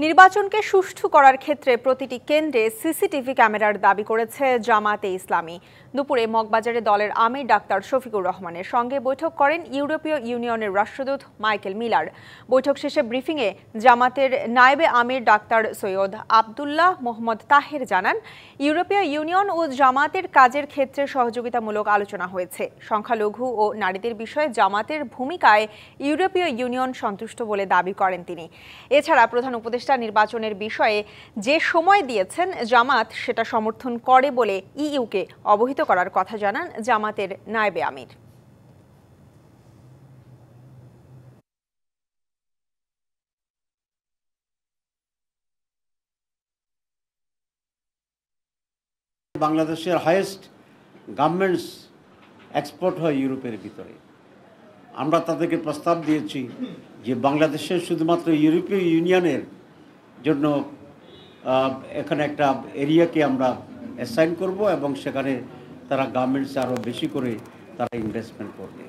নির্বাচনকে সুষ্ঠু করার ক্ষেত্রে প্রতিটি কেন্দ্রে সিসিটিভি ক্যামেরার দাবি করেছে জামাতে ইসলামী। দুপুরে মগবাজারে দলের আমির ডাক্তার শফিকুর রহমানের সঙ্গে বৈঠক করেন ইউরোপীয় ইউনিয়নের রাষ্ট্রদূত মাইকেল মিলার। বৈঠক শেষে ব্রিফিংয়ে জামাতের নায়েবে আমির ডাক্তার সৈয়দ আবদুল্লাহ মোহাম্মদ তাহের জানান, ইউরোপীয় ইউনিয়ন ও জামাতের কাজের ক্ষেত্রে সহযোগিতামূলক আলোচনা হয়েছে। সংখ্যালঘু ও নারীদের বিষয়ে জামাতের ভূমিকায় ইউরোপীয় ইউনিয়ন সন্তুষ্ট বলে দাবি করেন তিনি। এছাড়া প্রধান উপদেষ্টা নির্বাচনের বিষয়ে যে সময় দিয়েছেন জামাত সেটা সমর্থন করে বলে ইইউকে অবহিত করার কথা জানান জামাতের নায়েবে আমির। বাংলাদেশের হাইয়েস্ট গার্মেন্টস এক্সপোর্ট হয় ইউরোপের ভিতরে। আমরা তাদেরকে প্রস্তাব দিয়েছি যে বাংলাদেশের শুধুমাত্র ইউরোপীয় ইউনিয়নের জন্য এখানে একটা এরিয়াকে আমরা অ্যাসাইন করব এবং সেখানে তারা গার্মেন্টসে আরও বেশি করে তারা ইনভেস্টমেন্ট করবে।